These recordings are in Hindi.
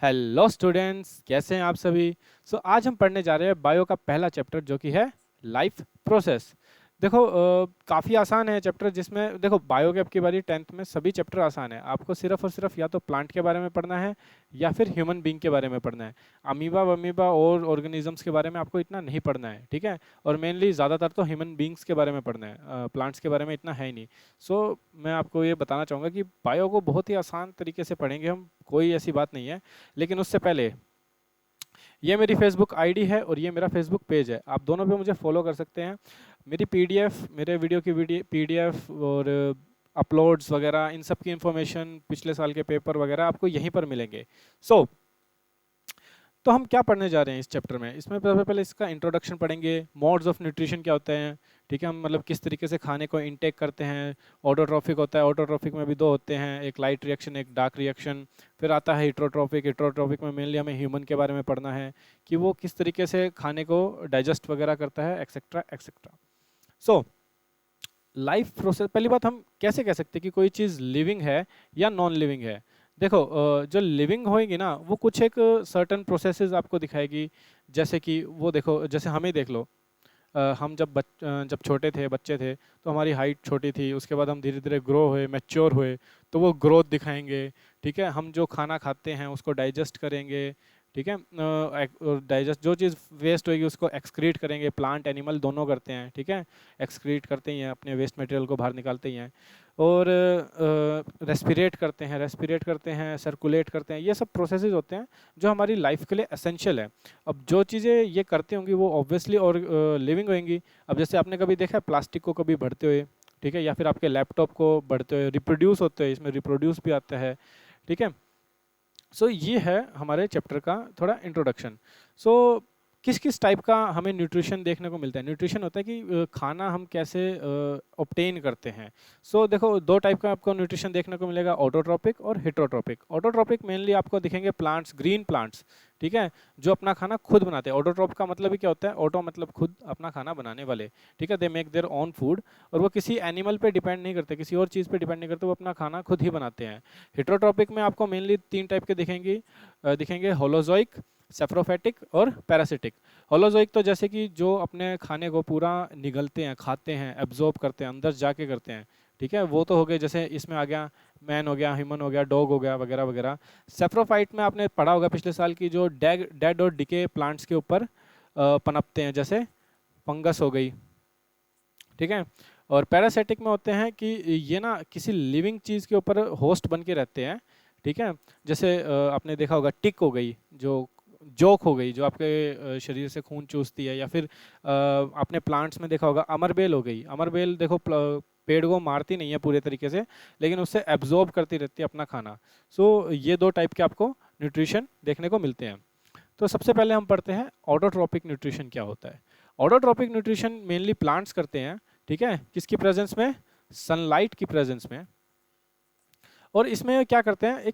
हेलो स्टूडेंट्स, कैसे हैं आप सभी। आज हम पढ़ने जा रहे हैं बायो का पहला चैप्टर जो कि है लाइफ प्रोसेस। देखो काफ़ी आसान है चैप्टर, जिसमें देखो बायो के अब की बारी 10th में सभी चैप्टर आसान है। आपको सिर्फ और सिर्फ या तो प्लांट के बारे में पढ़ना है या फिर ह्यूमन बीइंग के बारे में पढ़ना है। अमीबा वमीबा और ऑर्गेनिजम्स के बारे में आपको इतना नहीं पढ़ना है, ठीक है। और मेनली ज़्यादातर तो ह्यूमन बीइंग्स के बारे में पढ़ना है, प्लांट्स के बारे में इतना है ही नहीं। मैं आपको ये बताना चाहूँगा कि बायो को बहुत ही आसान तरीके से पढ़ेंगे हम, कोई ऐसी बात नहीं है। लेकिन उससे पहले ये मेरी फेसबुक आईडी है और ये मेरा फेसबुक पेज है, आप दोनों पे मुझे फॉलो कर सकते हैं। मेरी पीडीएफ, मेरे वीडियो की पीडीएफ और अपलोड्स वगैरह, इन सब की इंफॉर्मेशन, पिछले साल के पेपर वगैरह आपको यहीं पर मिलेंगे। सो तो हम क्या पढ़ने जा रहे हैं इस चैप्टर में। इसमें सबसे पहले इसका इंट्रोडक्शन पढ़ेंगे, मोड्स ऑफ न्यूट्रिशन क्या होते हैं, ठीक है। हम मतलब किस तरीके से खाने को इनटेक करते हैं। ऑटोट्रॉफिक होता है, ऑटोट्रॉफिक में भी दो होते हैं, एक लाइट रिएक्शन एक डार्क रिएक्शन। फिर आता है हिट्रोट्रॉफिक। हिट्रोट्रॉफिक में मेनली हमें ह्यूमन के बारे में पढ़ना है कि वो किस तरीके से खाने को डाइजेस्ट वगैरह करता है, etcetera etcetera. So life process, पहली बात हम कैसे कह सकते हैं कि कोई चीज़ लिविंग है या नॉन लिविंग है। देखो जो लिविंग होएगी ना वो कुछ एक सर्टन प्रोसेसेस आपको दिखाएगी। जैसे कि वो देखो, जैसे हमें देख लो, हम जब छोटे थे, बच्चे थे, तो हमारी हाइट छोटी थी। उसके बाद हम धीरे धीरे ग्रो हुए, मैच्योर हुए, तो वो ग्रोथ दिखाएंगे, ठीक है। हम जो खाना खाते हैं उसको डाइजेस्ट करेंगे, ठीक है। डाइजेस्ट जो चीज़ वेस्ट होएगी उसको एक्सक्रीट करेंगे। प्लांट एनिमल दोनों करते हैं, ठीक है। एक्सक्रीट करते ही हैं, अपने वेस्ट मटेरियल को बाहर निकालते ही हैं। और रेस्पिरेट करते हैं, सर्कुलेट करते हैं। ये सब प्रोसेसेस होते हैं जो हमारी लाइफ के लिए एसेंशियल है। अब जो चीज़ें ये करती होंगी वो ऑब्वियसली और लिविंग होंगी। अब जैसे आपने कभी देखा है प्लास्टिक को कभी बढ़ते हुए, ठीक है, या फिर आपके लैपटॉप को बढ़ते हुए, रिप्रोड्यूस होते हुए, इसमें रिप्रोड्यूस भी आता है, ठीक है। ये है हमारे चैप्टर का थोड़ा इंट्रोडक्शन। सो किस किस टाइप का हमें न्यूट्रिशन देखने को मिलता है। न्यूट्रिशन होता है कि खाना हम कैसे ऑब्टेन करते हैं। देखो दो टाइप का आपको न्यूट्रिशन देखने को मिलेगा, ऑटोट्रॉपिक और हेटरोट्रॉपिक। ऑटोट्रॉपिक मेनली आपको दिखेंगे प्लांट्स, ग्रीन प्लांट्स, ठीक है, जो अपना खाना खुद बनाते हैं। ऑटोट्रॉप का मतलब ही क्या होता है, ऑटो मतलब खुद, अपना खाना बनाने वाले, ठीक है। They make their own food, और वो किसी एनिमल पे डिपेंड नहीं करते, किसी और चीज़ पे डिपेंड नहीं करते, वो अपना खाना खुद ही बनाते हैं। हेटरोट्रॉपिक में आपको मेनली तीन टाइप के दिखेंगे, होलोजोइक, सेफ्रोफेटिक और पैरासिटिक। होलोजोइक तो जैसे कि जो अपने खाने को पूरा निगलते हैं, खाते हैं, एब्जॉर्ब करते हैं, अंदर जाके करते हैं, ठीक है। वो तो हो गए, जैसे इसमें आ गया मैन हो गया, ह्यूमन हो गया, डॉग हो गया, वगैरह वगैरह। सेफ्रोफाइट में आपने पढ़ा होगा पिछले साल की, जो डेड और डिके प्लांट्स के ऊपर पनपते हैं, जैसे फंगस हो गई, ठीक है। और पैरासिटिक में होते हैं कि ये ना किसी लिविंग चीज़ के ऊपर होस्ट बन के रहते हैं, ठीक है। जैसे आपने देखा होगा टिक हो गई, जो जोक हो गई, जो आपके शरीर से खून चूसती है। या फिर आपने प्लांट्स में देखा होगा अमरबेल हो गई। अमरबेल देखो पेड़ को मारती नहीं है पूरे तरीके से, लेकिन उससे एब्जॉर्ब करती रहती है अपना खाना। ये दो टाइप के आपको न्यूट्रिशन देखने को मिलते हैं। तो सबसे पहले हम पढ़ते हैं ऑटोट्रॉपिक न्यूट्रिशन क्या होता है। ऑटोट्रॉपिक न्यूट्रिशन मेनली प्लांट्स करते हैं, ठीक है। किसकी प्रेजेंस में, सनलाइट की प्रेजेंस में। और इसमें क्या करते हैं,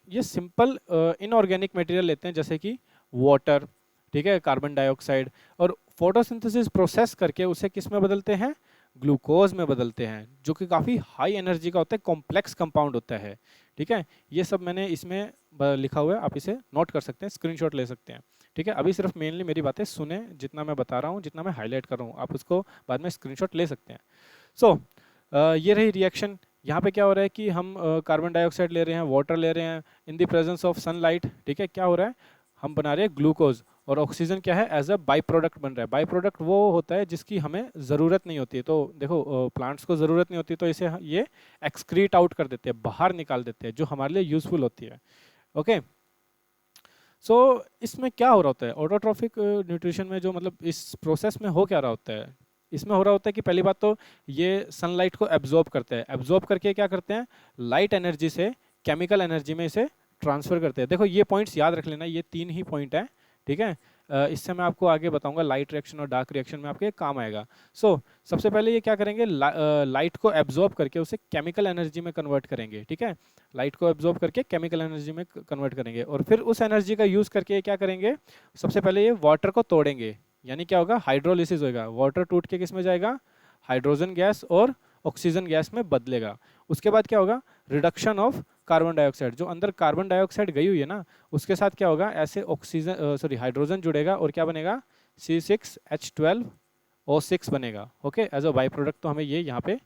ये सिंपल इनऑर्गेनिक मटेरियल लेते हैं, जैसे कि वाटर, ठीक है, कार्बन डाइऑक्साइड, और फोटोसिंथेसिस प्रोसेस करके उसे किस में बदलते हैं, ग्लूकोज में बदलते हैं, जो कि काफ़ी हाई एनर्जी का होता है, कॉम्प्लेक्स कंपाउंड होता है, ठीक है। ये सब मैंने इसमें लिखा हुआ है, आप इसे नोट कर सकते हैं, स्क्रीनशॉट ले सकते हैं, ठीक है। अभी सिर्फ मेनली मेरी बातें सुने, जितना मैं बता रहा हूँ, जितना मैं हाईलाइट कर रहा हूँ, आप उसको बाद में स्क्रीनशॉट ले सकते हैं। ये रही रिएक्शन। यहाँ पे क्या हो रहा है कि हम कार्बन डाइऑक्साइड ले रहे हैं, वाटर ले रहे हैं, in the presence of sunlight, ठीक है। क्या हो रहा है, हम बना रहे हैं ग्लूकोज, और ऑक्सीजन क्या है, एज अ बाई प्रोडक्ट बन रहा है। बाई प्रोडक्ट वो होता है जिसकी हमें ज़रूरत नहीं होती है। तो देखो प्लांट्स को ज़रूरत नहीं होती, तो इसे ये एक्सक्रीट आउट कर देते हैं, बाहर निकाल देते हैं, जो हमारे लिए यूजफुल होती है, ओके। इसमें क्या हो रहा होता है ऑटोट्रॉफिक न्यूट्रिशन में, जो मतलब इस प्रोसेस में हो क्या रहा होता है। इसमें हो रहा होता है कि पहली बात तो ये सनलाइट को एब्जॉर्ब करते हैं, एब्जॉर्ब करके क्या करते हैं, लाइट एनर्जी से केमिकल एनर्जी में इसे ट्रांसफर करते हैं। देखो ये पॉइंट्स याद रख लेना, ये तीन ही पॉइंट है, ठीक है। इससे मैं आपको आगे बताऊंगा, लाइट रिएक्शन और डार्क रिएक्शन में आपके काम आएगा। सबसे पहले ये क्या करेंगे, लाइट को एब्जॉर्ब करके उसे केमिकल एनर्जी में कन्वर्ट करेंगे, ठीक है। लाइट को एब्जॉर्ब करके केमिकल एनर्जी में कन्वर्ट करेंगे, और फिर उस एनर्जी का यूज़ करके क्या करेंगे, सबसे पहले ये वाटर को तोड़ेंगे, यानी क्या होगा, हाइड्रोलिसिस होगा। वाटर टूट के किस में जाएगा, हाइड्रोजन गैस और ऑक्सीजन गैस में बदलेगा, उसके बाद क्या होगा, रिडक्शन ऑफ कार्बन डाइऑक्साइड, जो अंदर कार्बन डाइऑक्साइड गई हुई है ना, उसके साथ क्या होगा, ऐसे ऑक्सीजन सॉरी हाइड्रोजन जुड़ेगा और क्या बनेगा, C6H12O6 बनेगा। Okay, as a by product तो हमें ये यहाँ पे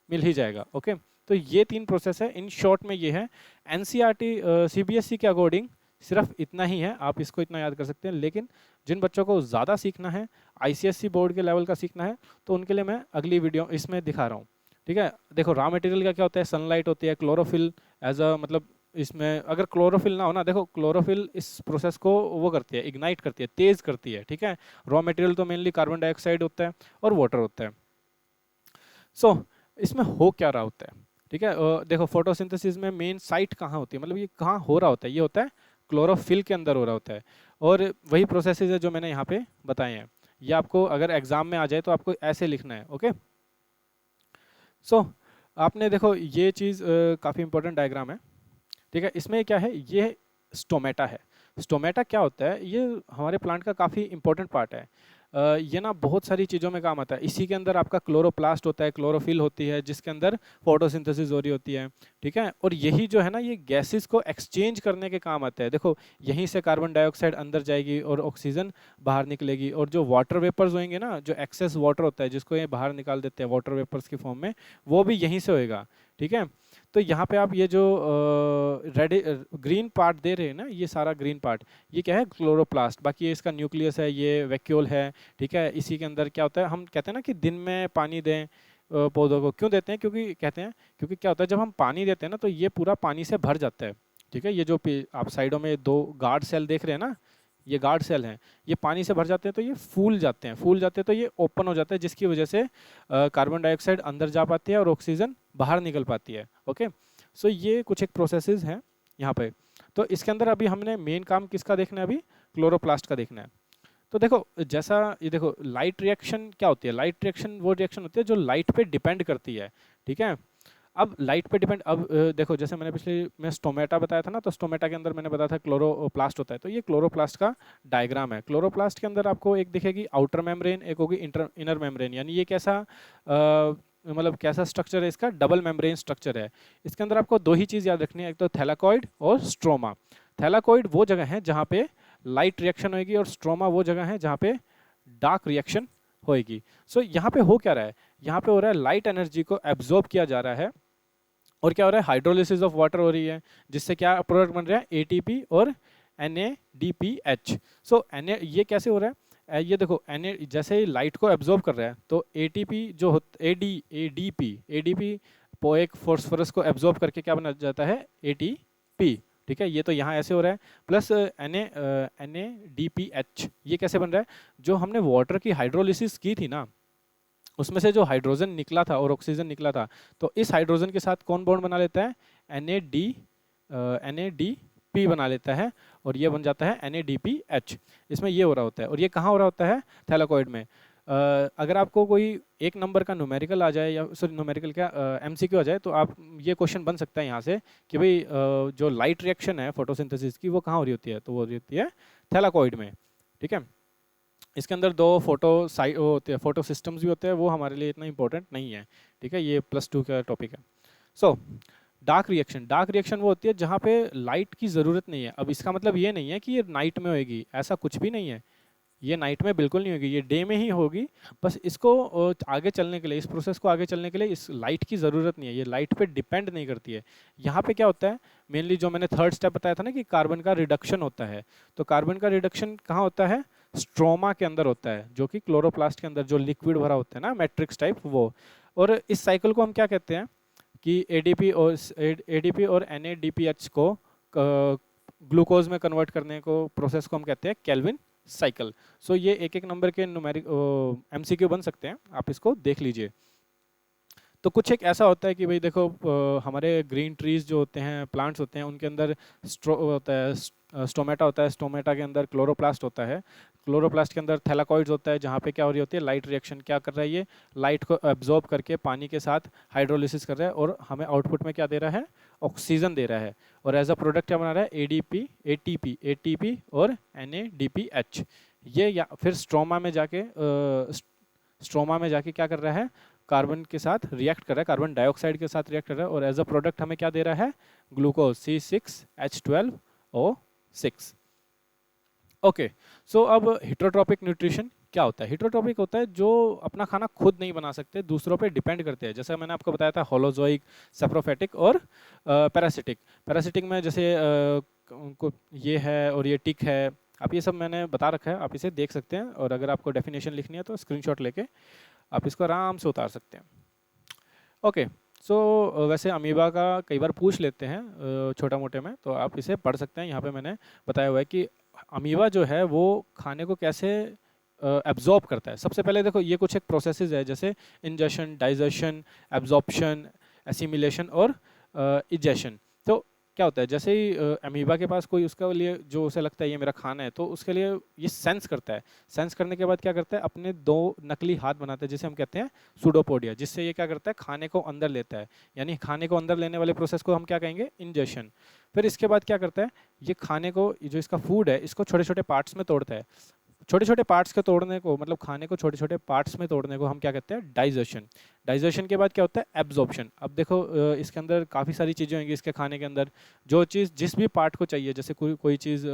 मिल ही जाएगा। ओके, तो ये 3 प्रोसेस है, इन शॉर्ट में ये है। एनसीईआरटी सीबीएसई के अकॉर्डिंग सिर्फ इतना ही है, आप इसको इतना याद कर सकते हैं। लेकिन जिन बच्चों को ज़्यादा सीखना है, आईसीएसई बोर्ड के लेवल का सीखना है, तो उनके लिए मैं अगली वीडियो इसमें दिखा रहा हूँ। ठीक है, देखो रॉ मटेरियल का क्या होता है, सनलाइट होती है, क्लोरोफिल एज अ मतलब इसमें अगर क्लोरोफिल ना हो ना, देखो क्लोरोफिल इस प्रोसेस को वो करती है, इग्नाइट करती है, तेज करती है। ठीक है, रॉ मटेरियल तो मेनली कार्बन डाइऑक्साइड होता है और वाटर होता है। सो इसमें हो क्या रहा होता है, ठीक है, देखो फोटोसिंथेसिस में मेन साइट कहाँ होती है, मतलब ये कहाँ हो रहा होता है, ये होता है क्लोरोफिल के अंदर हो रहा होता है। और वही प्रोसेसेस है जो मैंने यहाँ पे बताए हैं। ये आपको अगर एग्जाम में आ जाए तो आपको ऐसे लिखना है। ओके, सो आपने देखो ये चीज़ काफ़ी इंपॉर्टेंट डायग्राम है। ठीक है, इसमें क्या है, ये स्टोमेटा है। स्टोमेटा क्या होता है, ये हमारे प्लांट का काफ़ी इंपॉर्टेंट पार्ट है। ये ना बहुत सारी चीज़ों में काम आता है। इसी के अंदर आपका क्लोरोप्लास्ट होता है, क्लोरोफिल होती है, जिसके अंदर फोटोसिंथेसिस हो रही होती है। ठीक है, और यही जो है ना, ये गैसेस को एक्सचेंज करने के काम आता है। देखो यहीं से कार्बन डाइऑक्साइड अंदर जाएगी और ऑक्सीजन बाहर निकलेगी, और जो वाटर वेपर्स होंगे ना, जो एक्सेस वाटर होता है जिसको ये बाहर निकाल देते हैं वाटर वेपर्स की फॉर्म में, वो भी यहीं से होएगा। ठीक है, तो यहाँ पे आप ये जो रेड ग्रीन पार्ट दे रहे हैं ना, ये सारा ग्रीन पार्ट, ये क्या है, क्लोरोप्लास्ट। बाकी ये इसका न्यूक्लियस है, ये वैक्यूल है। ठीक है, इसी के अंदर क्या होता है, हम कहते हैं ना कि दिन में पानी दें पौधों को, क्यों देते हैं, क्योंकि कहते हैं, क्योंकि क्या होता है जब हम पानी देते हैं ना, तो ये पूरा पानी से भर जाता है। ठीक है, ये जो आप साइडों में 2 गार्ड सेल देख रहे हैं ना, ये गार्ड सेल हैं, ये पानी से भर जाते हैं, तो ये फूल जाते हैं, फूल जाते हैं तो ये ओपन हो जाता है, जिसकी वजह से कार्बन डाइऑक्साइड अंदर जा पाती है और ऑक्सीजन बाहर निकल पाती है। ओके, सो ये कुछ एक प्रोसेसेस हैं यहाँ पे। तो इसके अंदर अभी हमने मेन काम किसका देखना है, अभी क्लोरोप्लास्ट का देखना है। तो देखो जैसा ये देखो, लाइट रिएक्शन क्या होती है, लाइट रिएक्शन वो रिएक्शन होती है जो लाइट पे डिपेंड करती है। ठीक है, अब लाइट पे डिपेंड, अब देखो जैसे मैंने पिछले में स्टोमेटा बताया था ना, तो स्टोमेटा के अंदर मैंने बताया था क्लोरोप्लास्ट होता है। तो ये क्लोरोप्लास्ट का डायग्राम है। क्लोरोप्लास्ट के अंदर आपको एक दिखेगी आउटर मेम्ब्रेन, एक होगी इनर मेम्ब्रेन, यानी ये कैसा मतलब कैसा स्ट्रक्चर है इसका, डबल मेम्ब्रेन स्ट्रक्चर है। इसके अंदर आपको 2 ही चीज़ याद रखनी है, एक तो थैलाकॉइड और स्ट्रोमा। थैलाकॉइड वो जगह है जहाँ पे लाइट रिएक्शन होगी, और स्ट्रोमा वो जगह है जहाँ पे डार्क रिएक्शन होएगी। सो यहाँ पे हो क्या रहा है, यहाँ पे हो रहा है लाइट एनर्जी को एब्जॉर्ब किया जा रहा है, और क्या हो रहा है, हाइड्रोलिसिस ऑफ वाटर हो रही है, जिससे क्या प्रोडक्ट बन रहा है, एटीपी और NADPH। सो ये कैसे हो रहा है, ये देखो जैसे ही लाइट को एब्जॉर्ब कर रहा है, तो एटीपी जो एडीपी एक फॉस्फोरस को एब्जॉर्ब करके क्या बना जाता है, एटीपी। ठीक है, ये तो यहाँ ऐसे हो रहा है, प्लस NADPH ये कैसे बन रहा है, जो हमने वाटर की हाइड्रोलिसिस की थी ना, उसमें से जो हाइड्रोजन निकला था और ऑक्सीजन निकला था, तो इस हाइड्रोजन के साथ कौन बॉन्ड बना लेता है, NADP बना लेता है, और ये बन जाता है NADPH। इसमें ये हो रहा होता है, और ये कहाँ हो रहा होता है, थैलाकॉइड में। अगर आपको कोई 1 नंबर का न्यूमेरिकल आ जाए, या सॉरी न्यूमेरिकल क्या, MCQ आ जाए, तो आप ये क्वेश्चन बन सकता है यहाँ से कि भाई जो लाइट रिएक्शन है फोटोसिंथेसिस की, वो कहाँ हो रही होती है, तो वो हो रही होती है थैलाकॉइड में। ठीक है, इसके अंदर 2 होते हैं, फोटो सिस्टम्स भी होते हैं, वो हमारे लिए इतना इंपॉर्टेंट नहीं है। ठीक है, ये +2 का टॉपिक है। सो डार्क रिएक्शन वो होती है जहाँ पे लाइट की ज़रूरत नहीं है। अब इसका मतलब ये नहीं है कि ये नाइट में होएगी, ऐसा कुछ भी नहीं है, ये नाइट में बिल्कुल नहीं होगी, ये डे में ही होगी। बस इसको आगे चलने के लिए, इस प्रोसेस को आगे चलने के लिए इस लाइट की ज़रूरत नहीं है, ये लाइट पे डिपेंड नहीं करती है। यहाँ पे क्या होता है, मेनली जो मैंने 3rd स्टेप बताया था ना, कि कार्बन का रिडक्शन होता है, तो कार्बन का रिडक्शन कहाँ होता है, स्ट्रोमा के अंदर होता है, जो कि क्लोरोप्लास्ट के अंदर जो लिक्विड भरा होता है ना, मैट्रिक्स टाइप वो। और इस साइकिल को हम क्या कहते हैं कि एडीपी और NADPH को ग्लूकोज में कन्वर्ट करने को, प्रोसेस को हम कहते हैं केल्विन साइकिल। सो ये 1 नंबर के न्यूमेरिक MCQ बन सकते हैं, आप इसको देख लीजिए। तो कुछ एक ऐसा होता है कि भाई देखो हमारे ग्रीन ट्रीज जो होते हैं, प्लांट्स होते हैं, उनके अंदर होता है, स्टोमेटा होता है, स्टोमेटा के अंदर क्लोरोप्लास्ट होता है, क्लोरोप्लास्ट के अंदर थैलाकॉइड्स होता है, जहाँ पे क्या हो रही होती है, लाइट रिएक्शन क्या कर रहा है, ये लाइट को एब्जॉर्ब करके पानी के साथ हाइड्रोलिसिस कर रहा है, और हमें आउटपुट में क्या दे रहा है, ऑक्सीजन दे रहा है, और एज अ प्रोडक्ट क्या बना रहा है, एटीपी और NADPH। ये या फिर स्ट्रोमा में जाके क्या कर रहा है, कार्बन के साथ रिएक्ट कर रहा है, कार्बन डाइऑक्साइड के साथ रिएक्ट कर रहा है, और एज अ प्रोडक्ट हमें क्या दे रहा है, ग्लूकोज C6H12O6। ओके, सो अब हिट्रोट्रॉपिक न्यूट्रिशन क्या होता है? हिट्रोट्रॉपिक होता है जो अपना खाना खुद नहीं बना सकते, दूसरों पे डिपेंड करते हैं। जैसे मैंने आपको बताया था होलोजोइक, सेप्रोफेटिक और पैरासिटिक। पैरासिटिक में जैसे ये है और ये टिक है, आप ये सब मैंने बता रखा है, आप इसे देख सकते हैं, और अगर आपको डेफिनेशन लिखनी है तो स्क्रीनशॉट लेके आप इसको आराम से उतार सकते हैं। ओके, सो वैसे अमीबा का कई बार पूछ लेते हैं छोटा मोटे में, तो आप इसे पढ़ सकते हैं। यहाँ पे मैंने बताया हुआ है कि अमीबा जो है वो खाने को कैसे एब्जॉर्ब करता है। सबसे पहले देखो ये कुछ एक प्रोसेसेस है, जैसे इंजेशन, डाइजेशन, एब्जॉर्प्शन, एसिमिलेशन और इजेशन। तो क्या होता है, जैसे ही अमीबा के पास कोई उसका लिए जो उसे लगता है ये मेरा खाना है, तो उसके लिए ये सेंस करता है। सेंस करने के बाद क्या करता है, अपने दो नकली हाथ बनाता है जिसे हम कहते हैं सूडोपोडिया, जिससे ये क्या करता है, खाने को अंदर लेता है। यानी खाने को अंदर लेने वाले प्रोसेस को हम क्या कहेंगे, इंजेशन। फिर इसके बाद क्या करता है, ये खाने को, जो इसका फूड है, इसको छोटे छोटे पार्ट्स में तोड़ता है। छोटे छोटे पार्ट्स के तोड़ने को, मतलब खाने को छोटे छोटे पार्ट्स में तोड़ने को हम क्या कहते हैं, डाइजेशन। डाइजेशन के बाद क्या होता है, एब्जॉर्प्शन। अब देखो इसके अंदर काफ़ी सारी चीज़ें होंगी इसके खाने के अंदर। जो चीज़ जिस भी पार्ट को चाहिए, जैसे कोई चीज़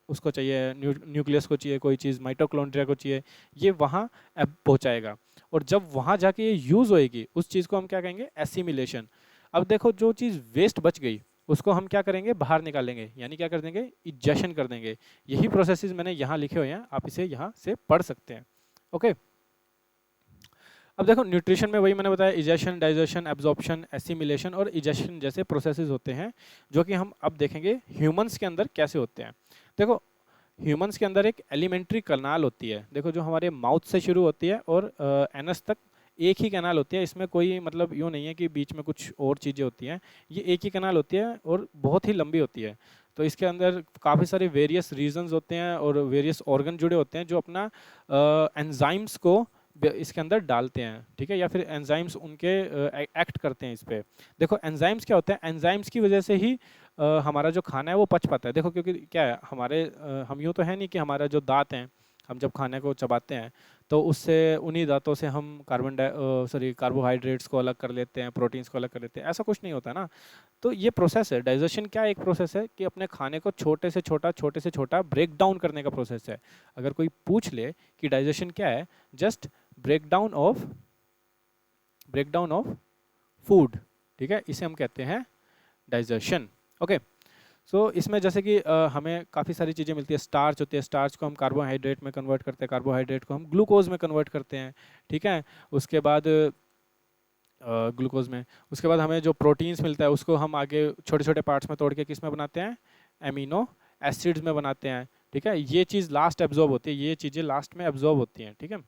उसको चाहिए, न्यूक्लियस को चाहिए, कोई चीज़ माइटोकॉन्ड्रिया को चाहिए, ये वहाँ पहुँचाएगा। और जब वहाँ जाके ये यूज़ होएगी, उस चीज़ को हम क्या कहेंगे, एसिमिलेशन। अब देखो जो चीज़ वेस्ट बच गई उसको हम क्या करेंगे, बाहर निकालेंगे, यानी क्या कर देंगे, इजेशन कर देंगे। यही प्रोसेसेस मैंने यहाँ लिखे हुए हैं, आप इसे यहाँ से पढ़ सकते हैं। ओके, अब देखो न्यूट्रिशन में वही मैंने बताया, इजेशन, डाइजेशन, एब्जॉर्प्शन, एसिमिलेशन और इजेशन जैसे प्रोसेसेस होते हैं, जो कि हम अब देखेंगे ह्यूमंस के अंदर कैसे होते हैं। देखो ह्यूमंस के अंदर एक एलिमेंट्री कनाल होती है, देखो जो हमारे माउथ से शुरू होती है और एनस तक एक ही कैनाल होती है। इसमें कोई मतलब यूँ नहीं है कि बीच में कुछ और चीज़ें होती हैं, ये एक ही कैनाल होती है और बहुत ही लंबी होती है। तो इसके अंदर काफ़ी सारे वेरियस रीजन्स होते हैं और वेरियस ऑर्गन जुड़े होते हैं, जो अपना एंजाइम्स को इसके अंदर डालते हैं, ठीक है, या फिर एंजाइम्स उनके एक्ट करते हैं इस पे। देखो एंजाइम्स क्या होते हैं, एंजाइम्स की वजह से ही हमारा जो खाना है वो पच पाता है। देखो क्योंकि क्या है, हमारे हम यूँ तो है नहीं कि हमारा जो दांत हैं, हम जब खाने को चबाते हैं तो उससे उन्हीं दांतों से हम कार्बोहाइड्रेट्स को अलग कर लेते हैं, प्रोटीन्स को अलग कर लेते हैं, ऐसा कुछ नहीं होता ना। तो ये प्रोसेस है, डाइजेशन क्या एक प्रोसेस है कि अपने खाने को छोटे से छोटा ब्रेक डाउन करने का प्रोसेस है। अगर कोई पूछ ले कि डाइजेशन क्या है, just break down of food, ठीक है, इसे हम कहते हैं डाइजेशन। ओके, सो इसमें जैसे कि हमें काफ़ी सारी चीज़ें मिलती है। स्टार्च होती है, स्टार्च को हम कार्बोहाइड्रेट में कन्वर्ट करते हैं, कार्बोहाइड्रेट को हम ग्लूकोज में कन्वर्ट करते हैं, ठीक है। उसके बाद ग्लूकोज में, उसके बाद हमें जो प्रोटीन्स मिलता है उसको हम आगे छोटे छोटे पार्ट्स में तोड़ के किस में बनाते हैं, एमिनो एसिड्स में बनाते हैं, ठीक है। ये चीज़ लास्ट एब्जॉर्ब होती है, ये चीज़ें लास्ट में एब्जॉर्ब होती हैं, ठीक है।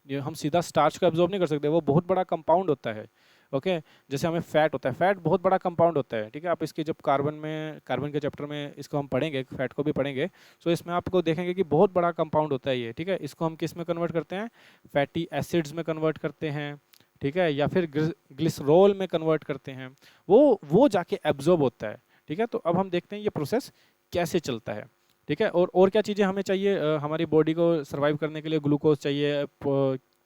ये हम सीधा स्टार्च को एब्जॉर्ब नहीं कर सकते, वो बहुत बड़ा कंपाउंड होता है। ओके, जैसे हमें फैट होता है, फैट बहुत बड़ा कंपाउंड होता है, ठीक है। आप इसकी जब कार्बन के चैप्टर में इसको हम पढ़ेंगे, फैट को भी पढ़ेंगे, सो इसमें आपको देखेंगे कि बहुत बड़ा कंपाउंड होता है ये, ठीक है। इसको हम किस में कन्वर्ट करते हैं, फैटी एसिड्स में कन्वर्ट करते हैं, ठीक है, या फिर ग्लिसरॉल में कन्वर्ट करते हैं, वो जाके एब्जॉर्ब होता है, ठीक है। तो अब हम देखते हैं ये प्रोसेस कैसे चलता है, ठीक है। और क्या चीज़ें हमें चाहिए, हमारी बॉडी को सर्वाइव करने के लिए ग्लूकोज चाहिए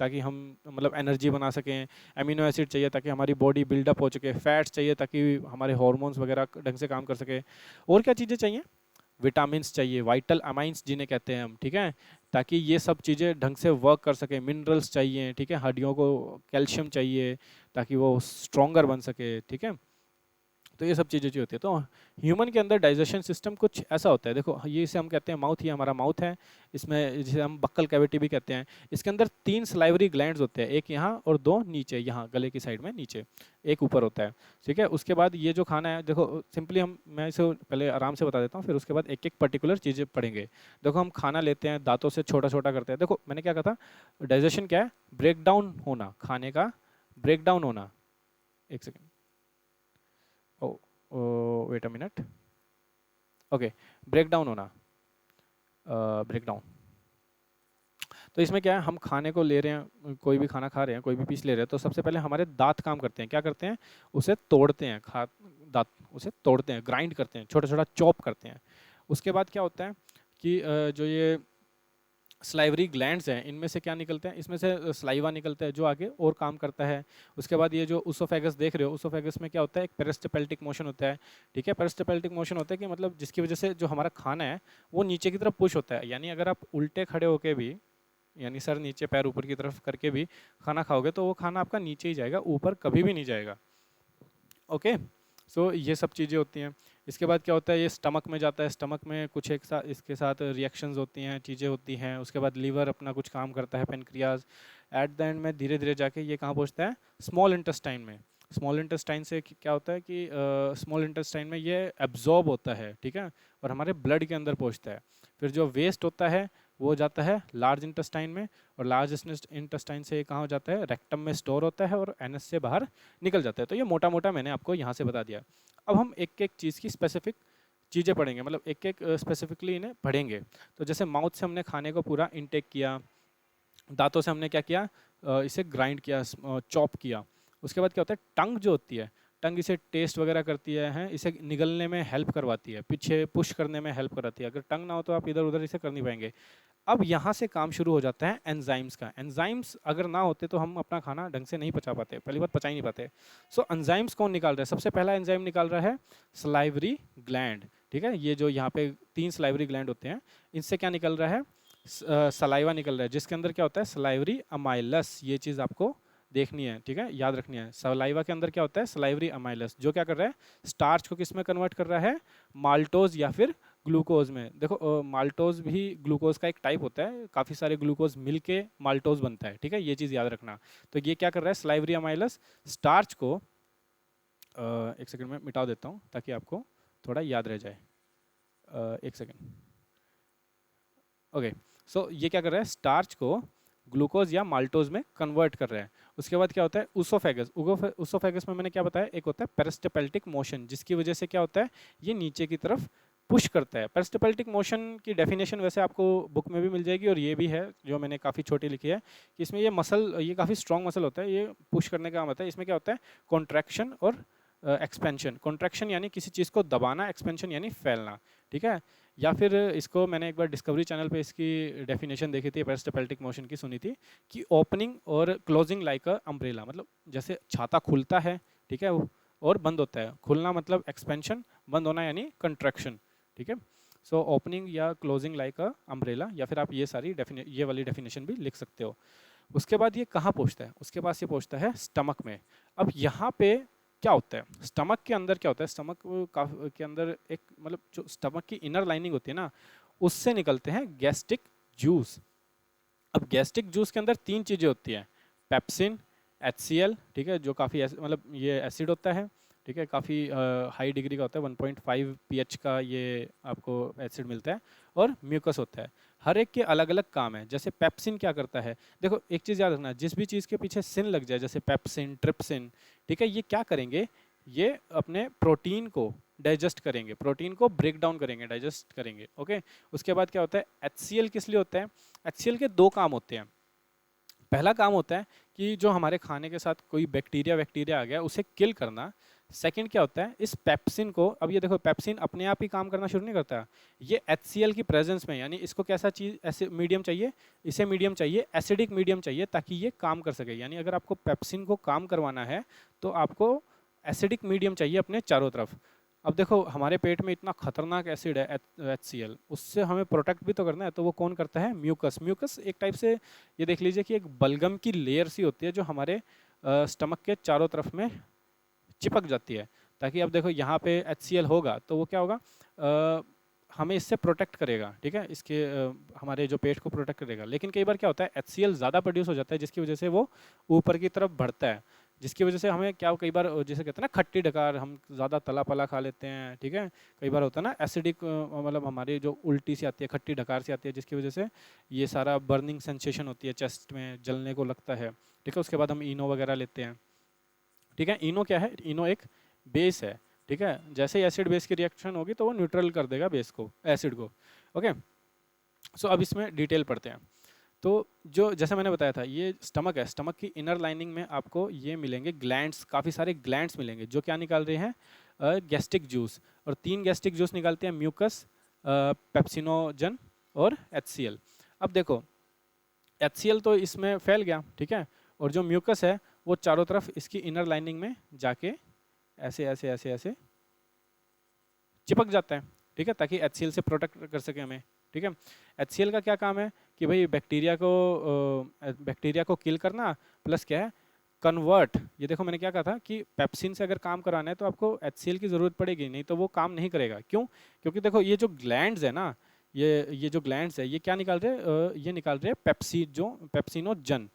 ताकि हम मतलब एनर्जी बना सकें, एमिनो एसिड चाहिए ताकि हमारी बॉडी बिल्डअप हो चुके, फैट्स चाहिए ताकि हमारे हार्मोन्स वगैरह ढंग से काम कर सके। और क्या चीज़ें चाहिए, विटामिन्स चाहिए, वाइटल अमाइंस जिन्हें कहते हैं हम, ठीक है, ताकि ये सब चीज़ें ढंग से वर्क कर सके। मिनरल्स चाहिए, ठीक है, हड्डियों को कैल्शियम चाहिए ताकि वो स्ट्रॉन्गर बन सके, ठीक है। तो ये सब चीज़ें जो होती है, तो ह्यूमन के अंदर डाइजेशन सिस्टम कुछ ऐसा होता है। देखो ये इसे हम कहते हैं माउथ, ये हमारा माउथ है, इसमें जिसे हम बक्कल कैविटी भी कहते हैं। इसके अंदर 3 सलाइवरी ग्लैंड्स होते हैं, एक यहाँ और 2 नीचे, यहाँ गले की साइड में नीचे, एक ऊपर होता है, ठीक है। उसके बाद ये जो खाना है, देखो सिंपली मैं इसे पहले आराम से बता देता हूँ, फिर उसके बाद एक एक पर्टिकुलर चीज़ें पढ़ेंगे। देखो हम खाना लेते हैं, दांतों से छोटा छोटा करते हैं। देखो मैंने क्या कहा था, डाइजेशन क्या है, ब्रेक डाउन होना, खाने का ब्रेक डाउन होना। एक second, wait a minute, okay, break down होना, ब्रेक डाउन। तो इसमें क्या है, हम खाने को ले रहे हैं, कोई भी खाना खा रहे हैं, कोई भी पीस ले रहे हैं, तो सबसे पहले हमारे दांत काम करते हैं, क्या करते हैं, उसे तोड़ते हैं, दांत उसे तोड़ते हैं, ग्राइंड करते हैं, छोटा छोटा चॉप करते हैं। उसके बाद क्या होता है कि जो ये स्लाइवरी ग्लैंड्स हैं, इनमें से क्या निकलते हैं, इसमें से स्लाइवा निकलता है जो आगे और काम करता है। उसके बाद ये जो उसोफेगस देख रहे हो, उसोफेगस में क्या होता है, एक पेरिस्टाल्टिक मोशन होता है। ठीक है, पेरिस्टाल्टिक मोशन होता है कि मतलब जिसकी वजह से जो हमारा खाना है वो नीचे की तरफ पुश होता है। यानी अगर आप उल्टे खड़े होके भी, यानी सर नीचे पैर ऊपर की तरफ करके भी खाना खाओगे तो वो खाना आपका नीचे ही जाएगा, ऊपर कभी भी नहीं जाएगा। ओके, सो ये सब चीज़ें होती हैं। इसके बाद क्या होता है, ये स्टमक में जाता है, स्टमक में कुछ एक साथ इसके साथ रिएक्शंस होती हैं, चीज़ें होती हैं। उसके बाद लीवर अपना कुछ काम करता है, पेनक्रियाज। एट द एंड में धीरे धीरे जाके ये कहाँ पहुँचता है, स्मॉल इंटेस्टाइन में। स्मॉल इंटेस्टाइन से क्या होता है कि स्मॉल इंटेस्टाइन में ये एब्जॉर्ब होता है, ठीक है, और हमारे ब्लड के अंदर पहुँचता है। फिर जो वेस्ट होता है वो जाता है लार्ज इंटेस्टाइन में, और लार्ज इंटेस्टाइन से कहाँ हो जाता है, रेक्टम में स्टोर होता है और एनएस से बाहर निकल जाता है। तो ये मोटा मोटा मैंने आपको यहाँ से बता दिया। अब हम एक एक चीज़ की स्पेसिफिक चीज़ें पढ़ेंगे, मतलब एक एक स्पेसिफिकली इन्हें पढ़ेंगे। तो जैसे माउथ से हमने खाने को पूरा इनटेक किया, दांतों से हमने क्या किया, इसे ग्राइंड किया, चॉप किया। उसके बाद क्या होता है, टंग जो होती है, टंग इसे टेस्ट वगैरह करती है, इसे निगलने में हेल्प करवाती है, पीछे पुश करने में हेल्प कराती है। अगर टंग ना हो तो आप इधर उधर इसे कर नहीं पाएंगे। अब यहाँ से काम शुरू हो जाता है एंजाइम्स का। एंजाइम्स अगर ना होते तो हम अपना खाना ढंग से नहीं पचा पाते, पहली बात पचा ही नहीं पाते। सो एंजाइम्स कौन निकाल रहा है, सबसे पहला एंजाइम निकाल रहा है सलाइवरी ग्लैंड। ठीक है, ये जो यहाँ पे 3 सलाइवरी ग्लैंड होते हैं, इनसे क्या निकल रहा है, सलाइवा निकल रहा है, जिसके अंदर क्या होता है, सलाइवरी अमाइलस। ये चीज़ आपको देखनी है, ठीक है, याद रखनी है। सलाइवा के अंदर क्या होता है, सलाइवरी अमाइलस, जो क्या कर रहा है, स्टार्च को किस में कन्वर्ट कर रहा है, माल्टोज या फिर ग्लूकोज में। देखो माल्टोज भी ग्लूकोज का एक टाइप होता है, काफ़ी सारे ग्लूकोज मिलके माल्टोज बनता है, ठीक है, ये चीज़ याद रखना। तो ये क्या कर रहा है, सलाइवरी अमाइलस स्टार्च को एक सेकंड में मिटा देता हूँ ताकि आपको थोड़ा याद रह जाए। एक सेकंड। ओके, सो ये क्या कर रहा है, स्टार्च को ग्लूकोज या माल्टोज में कन्वर्ट कर रहा है। उसके बाद क्या होता है, उसोफेगस। उसोफेगस में मैंने क्या बताया, एक होता है पेरिस्टाल्टिक मोशन, जिसकी वजह से क्या होता है, ये नीचे की तरफ पुश करता है। पेरिस्टाल्टिक मोशन की डेफिनेशन वैसे आपको बुक में भी मिल जाएगी, और ये भी है जो मैंने काफ़ी छोटी लिखी है, कि इसमें ये मसल, ये काफ़ी स्ट्रॉन्ग मसल होता है, ये पुश करने का काम होता है। इसमें क्या होता है, कॉन्ट्रैक्शन और एक्सपेंशन। कॉन्ट्रैक्शन यानी किसी चीज़ को दबाना, एक्सपेंशन यानी फैलना, ठीक है। या फिर इसको मैंने एक बार डिस्कवरी चैनल पे इसकी डेफिनेशन देखी थी, पेरिस्टाल्टिक मोशन की सुनी थी, कि ओपनिंग और क्लोजिंग लाइक अ अम्ब्रेला। मतलब जैसे छाता खुलता है, ठीक है, और बंद होता है। खुलना मतलब एक्सपेंशन, बंद होना यानी कंट्रैक्शन, ठीक है। सो ओपनिंग या क्लोजिंग लाइक अ अम्ब्रेला, या फिर आप ये सारी ये वाली डेफिनेशन भी लिख सकते हो। उसके बाद ये कहाँ पहुँचता है, उसके पास ये पहुँचता है स्टमक में। अब यहाँ पे क्या होता है, स्टमक के अंदर क्या होता है, स्टमक के अंदर एक, मतलब जो स्टमक की इनर लाइनिंग होती है ना, उससे निकलते हैं गैस्ट्रिक जूस। अब गैस्ट्रिक जूस के अंदर 3 चीज़ें होती हैं, पेप्सिन, HCl, ठीक है, जो काफ़ी मतलब ये एसिड होता है, ठीक है, काफ़ी हाई डिग्री का होता है, 1.5 pH का ये आपको एसिड मिलता है, और म्यूकस होता है। हर एक के अलग अलग काम है। जैसे पेप्सिन क्या करता है, देखो एक चीज़ याद रखना, जिस भी चीज़ के पीछे सिन लग जाए, जैसे पेप्सिन, ट्रिप्सिन, ठीक है, ये क्या करेंगे, ये अपने प्रोटीन को डाइजेस्ट करेंगे, प्रोटीन को ब्रेक डाउन करेंगे, डाइजेस्ट करेंगे। ओके, उसके बाद क्या होता है, HCl किस लिए होता है, HCl के 2 काम होते हैं। पहला काम होता है कि जो हमारे खाने के साथ कोई बैक्टीरिया आ गया उसे किल करना। सेकंड क्या होता है, इस पेप्सिन को, अब ये देखो पेप्सिन अपने आप ही काम करना शुरू नहीं करता, ये HCl की प्रेजेंस में, यानी इसको कैसा चीज़, ऐसे मीडियम चाहिए, इसे मीडियम चाहिए, एसिडिक मीडियम चाहिए, ताकि ये काम कर सके। यानी अगर आपको पेप्सिन को काम करवाना है तो आपको एसिडिक मीडियम चाहिए अपने चारों तरफ। अब देखो हमारे पेट में इतना खतरनाक एसिड है HCl, उससे हमें प्रोटेक्ट भी तो करना है, तो वो कौन करता है, म्यूकस। म्यूकस एक टाइप से ये देख लीजिए कि एक बलगम की लेयर सी होती है, जो हमारे स्टमक के चारों तरफ में चिपक जाती है, ताकि अब देखो यहाँ पे HCl होगा तो वो क्या होगा, हमें इससे प्रोटेक्ट करेगा, ठीक है, इसके हमारे जो पेट को प्रोटेक्ट करेगा। लेकिन कई बार क्या होता है, HCl ज़्यादा प्रोड्यूस हो जाता है, जिसकी वजह से वो ऊपर की तरफ बढ़ता है, जिसकी वजह से हमें क्या, कई बार जैसे कहते हैं ना खट्टी डकार, हम ज़्यादा तला पला खा लेते हैं, ठीक है, कई बार होता है ना एसिडिक, मतलब हमारी जो उल्टी सी आती है, खट्टी डकार सी आती है, जिसकी वजह से ये सारा बर्निंग सेंसेशन होती है, चेस्ट में जलने को लगता है, ठीक है। उसके बाद हम इनो वगैरह लेते हैं, ठीक है। इनो क्या है, इनो एक बेस है, ठीक है, जैसे ही एसिड बेस की रिएक्शन होगी तो वो न्यूट्रल कर देगा बेस को, एसिड को। ओके, सो अब इसमें डिटेल पढ़ते हैं। तो जो जैसे मैंने बताया था, ये स्टमक है, स्टमक की इनर लाइनिंग में आपको ये मिलेंगे ग्लैंड्स, काफ़ी सारे ग्लैंड्स मिलेंगे, जो क्या निकाल रहे हैं, गैस्ट्रिक जूस। और 3 गैस्ट्रिक जूस निकालते हैं, म्यूकस, पेप्सिनोजन और HCl। अब देखो HCl तो इसमें फैल गया, ठीक है, और जो म्यूकस है वो चारों तरफ इसकी इनर लाइनिंग में जाके ऐसे ऐसे ऐसे ऐसे चिपक जाता है, ठीक है, ताकि HCl से प्रोटेक्ट कर सके हमें, ठीक है। HCl का क्या काम है कि भाई बैक्टीरिया को किल करना, प्लस क्या है, कन्वर्ट। ये देखो मैंने क्या कहा था कि पेप्सिन से अगर काम कराना है तो आपको HCl की ज़रूरत पड़ेगी, नहीं तो वो काम नहीं करेगा। क्यों? क्योंकि देखो ये जो ग्लैंड्स है ना, ये जो ग्लैंड्स है ये क्या निकाल रहे हैं, ये निकाल रहे हैं पेप्सिनोजन।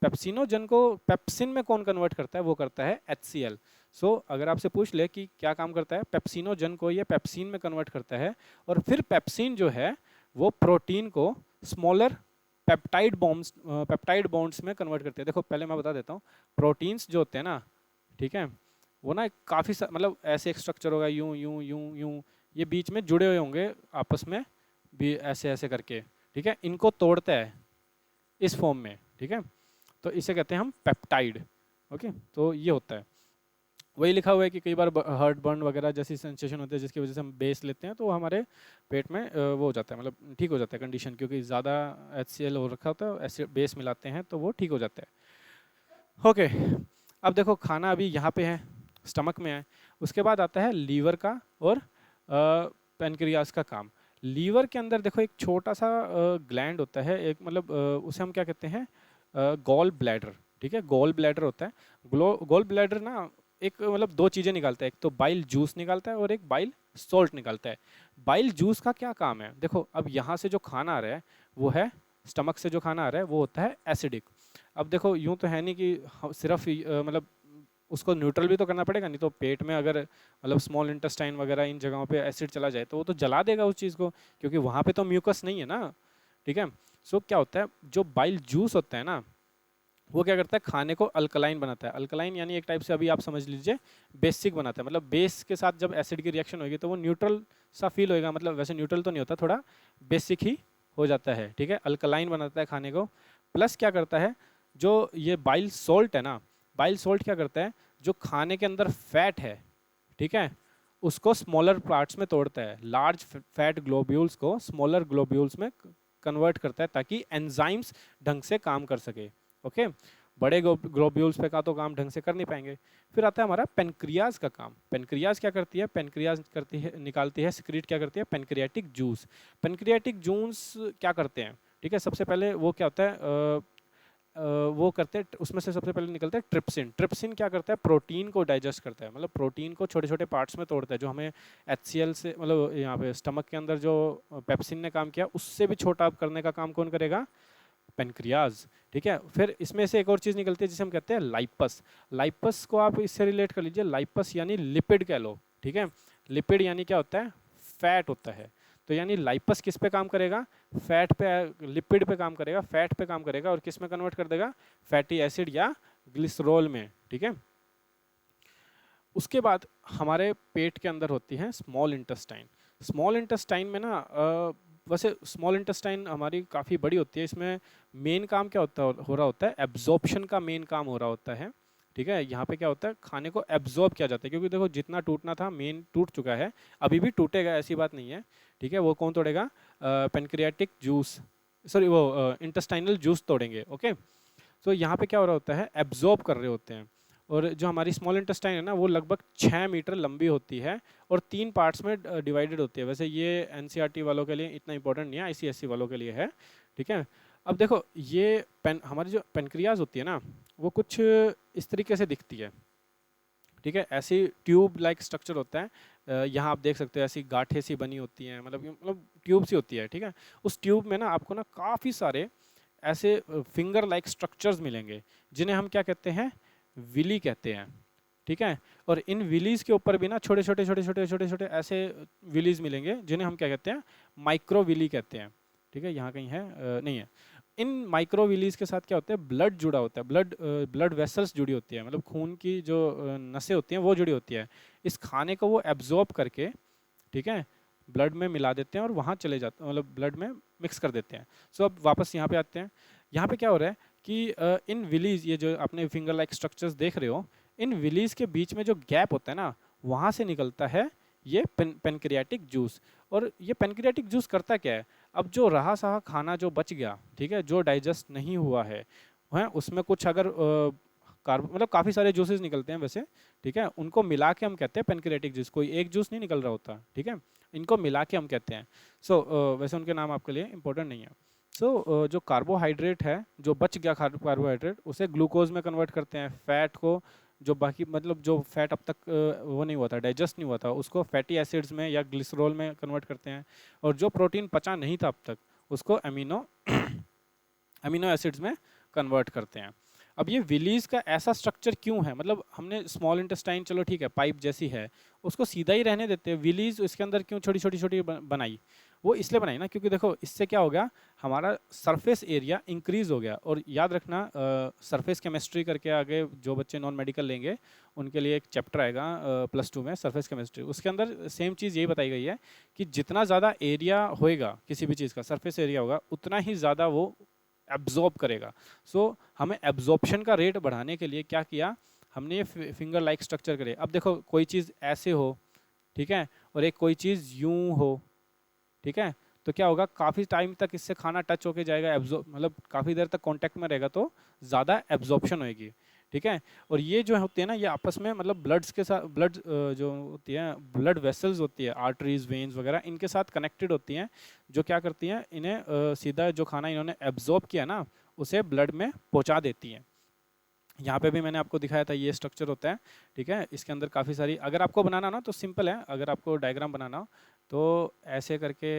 पेप्सिनोजन को पेप्सिन में कौन कन्वर्ट करता है? वो करता है HCl। सो अगर आपसे पूछ ले कि क्या काम करता है, पेप्सिनोजन को ये पेप्सिन में कन्वर्ट करता है, और फिर पेप्सिन जो है वो प्रोटीन को स्मॉलर पेप्टाइड बॉन्ड्स में कन्वर्ट करते हैं। देखो पहले मैं बता देता हूँ, प्रोटीन्स जो होते हैं ना, ठीक है, वो ना काफ़ी मतलब ऐसे एक स्ट्रक्चर होगा, यूं यूं यूं यूं, ये बीच में जुड़े हुए होंगे आपस में भी ऐसे ऐसे करके, ठीक है, इनको तोड़ता है इस फॉर्म में, ठीक है, तो इसे कहते हैं हम पेप्टाइड। ओके, तो ये होता है। वही लिखा हुआ है कि कई बार हार्ट बर्न वगैरह जैसी सेंसेशन होती है जिसकी वजह से हम बेस लेते हैं तो हमारे पेट में वो हो जाता है, मतलब ठीक हो जाता है कंडीशन, क्योंकि ज़्यादा HCl हो रखा होता है, एसिड बेस मिलाते हैं तो वो ठीक हो जाता है। ओके, अब देखो खाना अभी यहाँ पे है, स्टमक में है, उसके बाद आता है लीवर का और पेनक्रियास का काम। लीवर के अंदर देखो एक छोटा सा ग्लैंड होता है, एक मतलब उसे हम क्या कहते हैं, गॉल ब्लैडर, ठीक है, गॉल ब्लैडर होता है। गॉल ब्लैडर ना एक मतलब दो चीज़ें निकालता है, एक तो बाइल जूस निकालता है और एक बाइल सॉल्ट निकालता है। बाइल जूस का क्या काम है? देखो अब यहाँ से जो खाना आ रहा है वो है, स्टमक से जो खाना आ रहा है वो होता है एसिडिक। अब देखो यूँ तो है नहीं कि सिर्फ मतलब उसको न्यूट्रल भी तो करना पड़ेगा, नहीं तो पेट में अगर मतलब स्मॉल इंटेस्टाइन वगैरह इन जगहों पे एसिड चला जाए तो वो तो जला देगा उस चीज़ को, क्योंकि वहाँ पे तो म्यूकस नहीं है ना, ठीक है। सो क्या होता है, जो बाइल जूस होता है ना वो क्या करता है, खाने को अल्कलाइन बनाता है। अल्कलाइन यानी एक टाइप से अभी आप समझ लीजिए बेसिक बनाता है, मतलब बेस के साथ जब एसिड की रिएक्शन होगी तो वो न्यूट्रल सा फील होएगा, मतलब वैसे न्यूट्रल तो नहीं होता, थोड़ा बेसिक ही हो जाता है, ठीक है, अल्कलाइन बनाता है खाने को। प्लस क्या करता है, जो ये बाइल सॉल्ट है ना, बाइल सॉल्ट क्या करता है, जो खाने के अंदर फैट है, ठीक है, उसको स्मॉलर पार्ट्स में तोड़ता है, लार्ज फैट ग्लोब्यूल्स को स्मॉलर ग्लोब्यूल्स में कन्वर्ट करता है ताकि एंजाइम्स ढंग से काम कर सके। ओके, बड़े ग्लोब्यूल्स पे का तो काम ढंग से कर नहीं पाएंगे। फिर आता है हमारा पेनक्रियाज का काम। पेनक्रियाज क्या करती है, पेनक्रियाज करती है, निकालती है, सिक्रीट क्या करती है, पेनक्रियाटिक जूस। पेनक्रियाटिक जूस क्या करते हैं, ठीक है, सबसे पहले वो क्या होता है, वो करते हैं, उसमें से सबसे पहले निकलता है ट्रिप्सिन। ट्रिप्सिन क्या करता है, प्रोटीन को डाइजेस्ट करता है, मतलब प्रोटीन को छोटे छोटे पार्ट्स में तोड़ता है, जो हमें HCl से मतलब यहाँ पे स्टमक के अंदर जो पेप्सिन ने काम किया उससे भी छोटा करने का काम कौन करेगा, पेनक्रियाज, ठीक है। फिर इसमें से एक और चीज़ निकलती है जिसे हम कहते हैं लाइपस। लाइपस को आप इससे रिलेट कर लीजिए, लाइपस यानी लिपिड कह लो, ठीक है, लिपिड यानी क्या होता है, फैट होता है। तो यानी लाइपस किस पे काम करेगा, फैट पे, लिपिड पे काम करेगा, फैट पे काम करेगा, और किस में कन्वर्ट कर देगा, फैटी एसिड या ग्लिसरॉल में, ठीक है। उसके बाद हमारे पेट के अंदर होती है स्मॉल इंटेस्टाइन। स्मॉल इंटेस्टाइन में ना वैसे स्मॉल इंटेस्टाइन हमारी काफ़ी बड़ी होती है, इसमें मेन काम क्या हो रहा होता है, एब्जॉर्प्शन का मेन काम हो रहा होता है, ठीक है। यहाँ पे क्या होता है, खाने को एब्जॉर्ब किया जाता है, क्योंकि देखो जितना टूटना था मेन टूट चुका है, अभी भी टूटेगा ऐसी बात नहीं है, ठीक है। वो कौन तोड़ेगा, पेनक्रियाटिक जूस, सॉरी वो इंटेस्टाइनल जूस तोड़ेंगे। ओके, तो यहाँ पे क्या हो रहा होता है, एब्जॉर्ब कर रहे होते हैं। और जो हमारी स्मॉल इंटेस्टाइन है ना वो लगभग 6 मीटर लंबी होती है और 3 पार्ट्स में डिवाइडेड होती है। वैसे ये NCERT वालों के लिए इतना इंपॉर्टेंट नहीं है, ICSE वालों के लिए है, ठीक है। अब देखो ये हमारी जो पेनक्रियाज होती है ना वो कुछ इस तरीके से दिखती है, ठीक है, ऐसी ट्यूब लाइक स्ट्रक्चर होता है। यहाँ आप देख सकते हो ऐसी गांठें सी बनी होती हैं, मतलब ट्यूब सी होती है, ठीक है। उस ट्यूब में ना आपको ना काफ़ी सारे ऐसे फिंगर लाइक स्ट्रक्चर्स मिलेंगे जिन्हें हम क्या कहते हैं, विली कहते हैं, ठीक है। और इन विलीज के ऊपर भी ना छोटे छोटे छोटे छोटे छोटे छोटे ऐसे विलीज मिलेंगे जिन्हें हम क्या कहते हैं, माइक्रो विली कहते हैं, ठीक है। यहाँ कहीं है नहीं है। इन माइक्रो विलीज के साथ क्या होता है, ब्लड जुड़ा होता है, ब्लड वेसल्स जुड़ी होती है, मतलब खून की जो नसें होती हैं वो जुड़ी होती है। इस खाने को वो एब्जॉर्ब करके, ठीक है, ब्लड में मिला देते हैं और वहाँ चले जाते हैं, मतलब ब्लड में मिक्स कर देते हैं। सो अब वापस यहाँ पे आते हैं। यहाँ पे क्या हो रहा है कि इन विलीज, ये जो अपने फिंगर लाइक स्ट्रक्चर्स देख रहे हो, इन विलीज के बीच में जो गैप होता है ना वहाँ से निकलता है ये पेनक्रियाटिक जूस। और ये पेनक्रियाटिक जूस करता क्या है, अब जो रहा सहा खाना जो बच गया, ठीक है, जो डाइजेस्ट नहीं हुआ है उसमें कुछ अगर कार्ब मतलब काफ़ी सारे जूसेस निकलते हैं वैसे, ठीक है, उनको मिला के हम कहते हैं पेनक्रियाटिक जूस। कोई एक जूस नहीं निकल रहा होता, ठीक है, इनको मिला के हम कहते हैं। सो वैसे उनके नाम आपके लिए इंपॉर्टेंट नहीं है। सो जो कार्बोहाइड्रेट है, जो बच गया कार्बोहाइड्रेट, उसे ग्लूकोज में कन्वर्ट करते हैं। फैट को, जो बाकी मतलब जो फैट अब तक वो नहीं हुआ था, डाइजेस्ट नहीं हुआ था, उसको फैटी एसिड्स में या ग्लिसरॉल में कन्वर्ट करते हैं। और जो प्रोटीन पचा नहीं था अब तक, उसको अमीनो अमीनो एसिड्स में कन्वर्ट करते हैं। अब ये विलीज का ऐसा स्ट्रक्चर क्यों है, मतलब हमने स्मॉल इंटेस्टाइन चलो ठीक है पाइप जैसी है, उसको सीधा ही रहने देते हैं, विलीज इसके अंदर क्यों छोटी छोटी छोटी बनाई? वो इसलिए बनाई ना, क्योंकि देखो इससे क्या हो गया, हमारा सरफेस एरिया इंक्रीज हो गया। और याद रखना सरफेस केमिस्ट्री करके आगे जो बच्चे नॉन मेडिकल लेंगे उनके लिए एक चैप्टर आएगा +2 में, सरफेस केमिस्ट्री। उसके अंदर सेम चीज़ यही बताई गई है कि जितना ज़्यादा एरिया होएगा किसी भी चीज़ का, सरफेस एरिया होगा, उतना ही ज़्यादा वो एब्जॉर्ब करेगा। सो हमें एब्जॉर्प्शन का रेट बढ़ाने के लिए क्या किया, हमने ये फिंगर लाइक स्ट्रक्चर करे। अब देखो कोई चीज़ ऐसे हो, ठीक है, और एक कोई चीज़ यूं हो, ठीक है, तो क्या होगा, काफ़ी टाइम तक इससे खाना टच होके जाएगा, एब्जॉर्ब मतलब काफ़ी देर तक कांटेक्ट में रहेगा, तो ज़्यादा एब्जॉर्प्शन होएगी, ठीक है। और ये जो होती है ना, ये आपस में मतलब ब्लड्स के साथ, ब्लड जो होती है, ब्लड वेसल्स होती है, आर्टरीज वेन्स वगैरह, इनके साथ कनेक्टेड होती हैं, जो क्या करती हैं, इन्हें सीधा जो खाना इन्होंने एब्जॉर्ब किया ना, उसे ब्लड में पहुंचा देती हैं। यहाँ पे भी मैंने आपको दिखाया था, ये स्ट्रक्चर होता है, ठीक है। इसके अंदर काफ़ी सारी, अगर आपको बनाना ना तो सिंपल है, अगर आपको डायग्राम बनाना हो तो ऐसे करके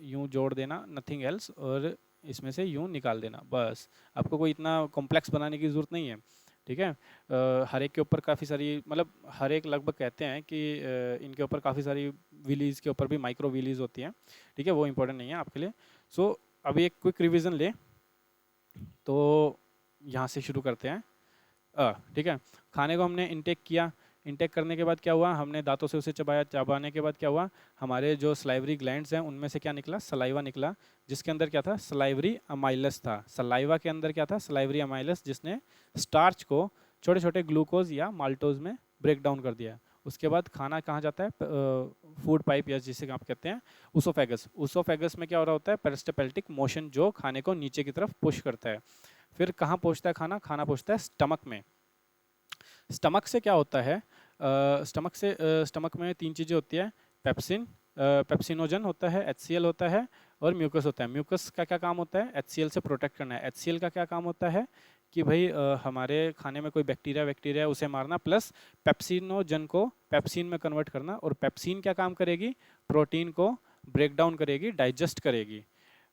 यूं जोड़ देना, नथिंग एल्स, और इसमें से यूं निकाल देना, बस। आपको कोई इतना कॉम्प्लेक्स बनाने की ज़रूरत नहीं है, ठीक है। हर एक के ऊपर काफ़ी सारी, मतलब हर एक लगभग कहते हैं कि इनके ऊपर काफ़ी सारी विलीज़ के ऊपर भी माइक्रो विलीज़ होती हैं, ठीक है, वो इंपॉर्टेंट नहीं है आपके लिए। सो अभी एक क्विक रिविज़न ले तो यहाँ से शुरू करते हैं। ठीक है, खाने को हमने इनटेक किया, इनटेक करने के बाद क्या हुआ, हमने दांतों से उसे चबाया, चबाने के बाद क्या हुआ, हमारे जो सलाइवरी ग्लैंड्स हैं उनमें से क्या निकला, सलाइवा निकला, जिसके अंदर क्या था, सलाइवरी अमाइलस था। सलाइवा के अंदर क्या था, सलाइवरी अमाइलस, जिसने स्टार्च को छोटे छोटे ग्लूकोज या माल्टोज में ब्रेक डाउन कर दिया। उसके बाद खाना कहाँ जाता है, फूड पाइप, या जिसे आप कहते हैं उसोफेगस। उसोफेगस में क्या हो रहा होता है, पेरिस्टाल्टिक मोशन, जो खाने को नीचे की तरफ पुश करता है। फिर कहाँ पहुँचता है खाना, खाना पहुँचता है स्टमक में। स्टमक से क्या होता है, स्टमक में 3 चीज़ें होती है, पेप्सिन, पेप्सिनोजन होता है, HCl होता है, और म्यूकस होता है। म्यूकस का क्या काम होता है, HCl से प्रोटेक्ट करना है। HCl का क्या काम होता है कि भाई हमारे खाने में कोई बैक्टीरिया है उसे मारना, प्लस पेप्सिनोजन को पेप्सिन में कन्वर्ट करना। और पेप्सिन क्या काम करेगी, प्रोटीन को ब्रेक डाउन करेगी, डाइजेस्ट करेगी।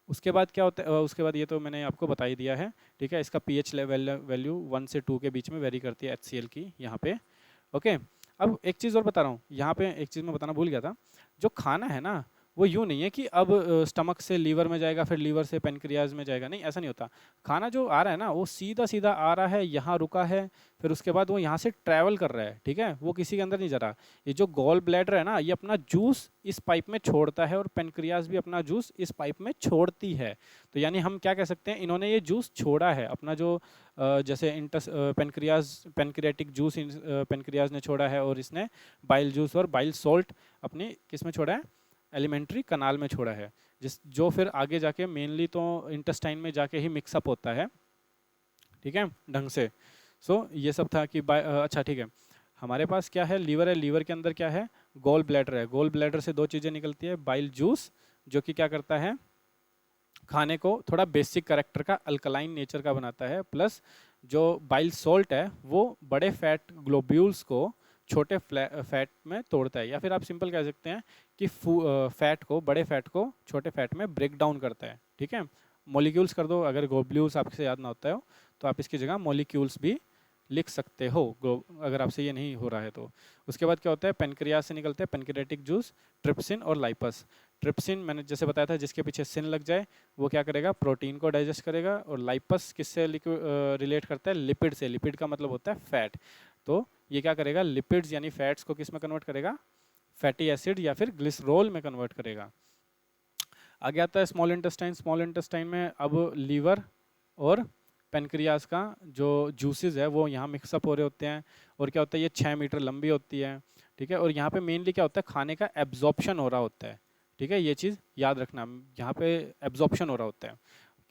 उसके बाद क्या होता है, उसके बाद ये तो मैंने आपको बता ही दिया है, ठीक है। इसका pH वैल्यू 1 से 2 के बीच में वेरी करती है HCl की यहाँ पे, ओके। अब एक चीज़ और बता रहा हूँ, यहाँ पे एक चीज़ मैं बताना भूल गया था। जो खाना है ना, वो यूँ नहीं है कि अब स्टमक से लीवर में जाएगा, फिर लीवर से पेनक्रियाज में जाएगा, नहीं, ऐसा नहीं होता। खाना जो आ रहा है ना, वो सीधा सीधा आ रहा है, यहाँ रुका है, फिर उसके बाद वो यहाँ से ट्रैवल कर रहा है, ठीक है, वो किसी के अंदर नहीं जा रहा। ये जो गॉल ब्लैडर है ना, ये अपना जूस इस पाइप में छोड़ता है, और पेनक्रियाज भी अपना जूस इस पाइप में छोड़ती है। तो यानी हम क्या कह सकते हैं, इन्होंने ये जूस छोड़ा है अपना, जो जैसे पेनक्रियाटिक जूस पेनक्रियाज ने छोड़ा है, और इसने बाइल जूस और बाइल सॉल्ट अपनी किस में छोड़ा है, एलिमेंट्री कनाल में छोड़ा है, जो फिर आगे जाके मेनली तो इंटेस्टाइन में जाके ही मिक्सअप होता है, ठीक है, ढंग से। सो ये सब था कि अच्छा ठीक है, हमारे पास क्या है, लीवर है, लीवर के अंदर क्या है, गॉल ब्लैडर है। गॉल ब्लैडर से 2 चीज़ें निकलती है, बाइल जूस, जो कि क्या करता है, खाने को थोड़ा बेसिक करेक्टर का, अल्कलाइन नेचर का बनाता है, प्लस जो बाइल सॉल्ट है वो बड़े फैट ग्लोब्यूल्स को छोटे फैट में तोड़ता है, या फिर आप सिंपल कह सकते हैं कि फैट को, बड़े फैट को छोटे फैट में ब्रेक डाउन करता है, ठीक है। मॉलिक्यूल्स कर दो, अगर ग्लोब्यूल्स आपसे याद ना होता हो तो आप इसकी जगह मॉलिक्यूल्स भी लिख सकते हो, अगर आपसे ये नहीं हो रहा है तो। उसके बाद क्या होता है, पेनक्रियाज से निकलते हैं पेनक्रियाटिक जूस, ट्रिप्सिन और लाइपस। ट्रिप्सिन मैंने जैसे बताया था, जिसके पीछे सिन लग जाए वो क्या करेगा, प्रोटीन को डाइजेस्ट करेगा। और लाइपस किससे रिलेट करता है, लिपिड से। लिपिड का मतलब होता है फैट, तो ये क्या करेगा, लिपिड्स यानी फैट्स को किस में कन्वर्ट करेगा, फैटी एसिड या फिर ग्लिसरॉल में कन्वर्ट करेगा। आगे आता है स्मॉल इंटेस्टाइन। स्मॉल इंटेस्टाइन में अब लीवर और पेनक्रियाज का जो जूसेस है वो यहाँ मिक्सअप हो रहे होते हैं, और क्या होता है, ये 6 मीटर लंबी होती है, ठीक है। और यहाँ पे मेनली क्या होता है, खाने का एब्जॉर्प्शन हो रहा होता है, ठीक है, ये चीज़ याद रखना। यहाँ पे एब्जॉर्प्शन हो रहा होता है।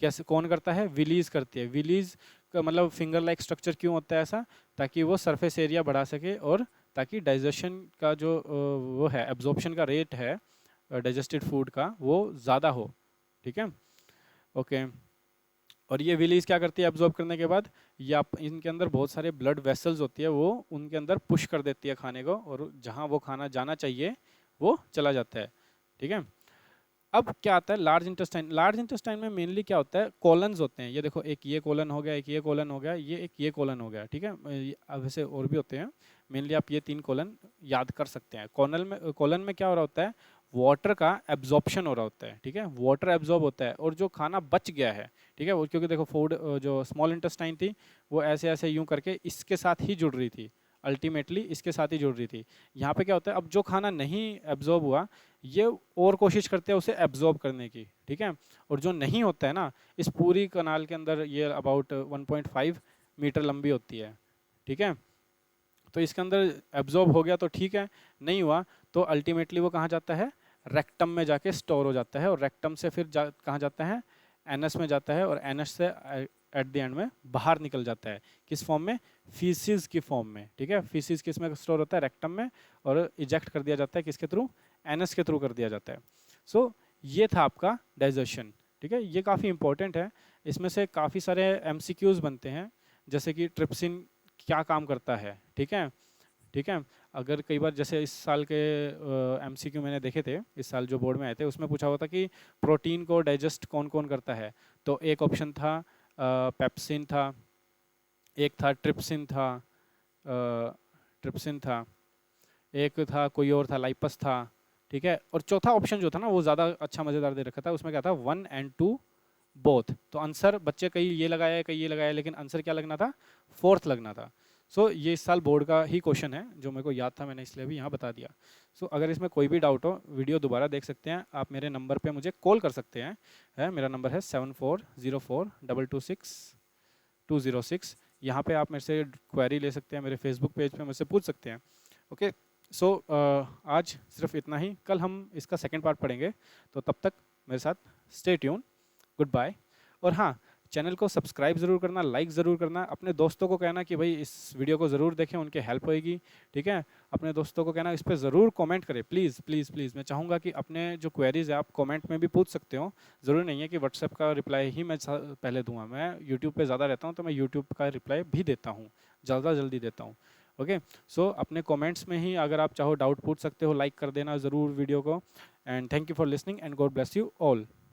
कैसे, कौन करता है? विलीज करती है। विलीज का मतलब फिंगर लाइक स्ट्रक्चर क्यों होता है ऐसा? ताकि वो सरफेस एरिया बढ़ा सके और ताकि डाइजेशन का जो वो है, एब्जॉर्प्शन का रेट है डाइजेस्टेड फूड का, वो ज़्यादा हो। ठीक है, ओके। और ये विलीज क्या करती है एब्जॉर्ब करने के बाद? या इनके अंदर बहुत सारे ब्लड वेसल्स होती है, वो उनके अंदर पुश कर देती है खाने को, और जहाँ वो खाना जाना चाहिए वो चला जाता है। ठीक है, अब क्या आता है लार्ज इंटेस्टाइन। लार्ज इंटेस्टाइन में मेनली क्या होता है? कॉलन्स होते हैं। ये देखो, एक ये कॉलन हो गया, एक ये कॉलन हो गया, ये एक ये कॉलन हो गया। ठीक है, अब वैसे और भी होते हैं, मेनली आप ये 3 कॉलन याद कर सकते हैं। कॉलन में क्या हो रहा होता है? वाटर का एब्जॉर्प्शन हो रहा होता है। ठीक है, वाटर एब्जॉर्ब होता है, और जो खाना बच गया है, ठीक है, वो क्योंकि देखो फूड जो स्मॉल इंटेस्टाइन थी वो ऐसे ऐसे यूं करके इसके साथ ही जुड़ रही थी, अल्टीमेटली इसके साथ ही जुड़ रही थी। यहाँ पे क्या होता है? अब जो खाना नहीं एब्जॉर्ब हुआ, ये और कोशिश करते हैं उसे एब्जॉर्ब करने की। ठीक है, और जो नहीं होता है ना, इस पूरी कनाल के अंदर ये अबाउट 1.5 मीटर लंबी होती है। ठीक है, तो इसके अंदर एब्जॉर्ब हो गया तो ठीक है, नहीं हुआ तो अल्टीमेटली वो कहाँ जाता है? रेक्टम में जाके स्टोर हो जाता है, और रेक्टम से फिर कहाँ जाता है? एनस में जाता है, और एनस से एट द एंड में बाहर निकल जाता है। किस फॉर्म में? फीसिस की फॉर्म में। ठीक है, फीसिस किस में स्टोर होता है? रेक्टम में, और इजेक्ट कर दिया जाता है किसके थ्रू? एनस के थ्रू कर दिया जाता है। सो ये था आपका डाइजेशन। ठीक है, ये काफ़ी इंपॉर्टेंट है। इसमें से काफ़ी सारे एमसीक्यूज बनते हैं, जैसे कि ट्रिप्सिन क्या काम करता है। ठीक है, ठीक है, अगर कई बार जैसे इस साल के एमसीक्यू मैंने देखे थे, इस साल जो बोर्ड में आए थे, उसमें पूछा हुआ था कि प्रोटीन को डाइजेस्ट कौन कौन करता है। तो एक ऑप्शन था पेप्सिन था, एक था ट्रिप्सिन था, ट्रिप्सिन था, एक था कोई और था, लाइपस था। ठीक है, और चौथा ऑप्शन जो था ना, वो ज़्यादा अच्छा मज़ेदार दे रखा था। उसमें क्या था? 1 and 2 बोथ। तो आंसर बच्चे कई ये लगाया कई ये लगाया, लेकिन आंसर क्या लगना था? 4th लगना था। सो ये इस साल बोर्ड का ही क्वेश्चन है, जो मेरे को याद था, मैंने इसलिए भी यहाँ बता दिया। सो अगर इसमें कोई भी डाउट हो, वीडियो दोबारा देख सकते हैं आप, मेरे नंबर पे मुझे कॉल कर सकते हैं। मेरा नंबर है 7404226206। यहाँ पे आप मेरे से क्वेरी ले सकते हैं, मेरे फेसबुक पेज पे मुझसे पूछ सकते हैं। ओके, सो आज सिर्फ इतना ही। कल हम इसका सेकंड पार्ट पढ़ेंगे, तो तब तक मेरे साथ स्टे ट्यून। Good bye. और हाँ, चैनल को सब्सक्राइब ज़रूर करना, लाइक ज़रूर करना, अपने दोस्तों को कहना कि भाई इस वीडियो को ज़रूर देखें, उनके हेल्प होएगी। ठीक है, अपने दोस्तों को कहना इस पर ज़रूर कमेंट करें, प्लीज़ प्लीज़ प्लीज़। मैं चाहूँगा कि अपने जो क्वेरीज है आप कमेंट में भी पूछ सकते हो। ज़रूरी नहीं है कि व्हाट्सएप का रिप्लाई ही मैं पहले दूंगा। मैं यूट्यूब पे ज़्यादा रहता हूँ, तो मैं यूट्यूब का रिप्लाई भी देता हूँ, ज़्यादा जल्दी देता हूँ। ओके, सो अपने कमेंट्स में ही अगर आप चाहो डाउट पूछ सकते हो, लाइक कर देना ज़रूर वीडियो को। And thank you for listening, and God bless you all.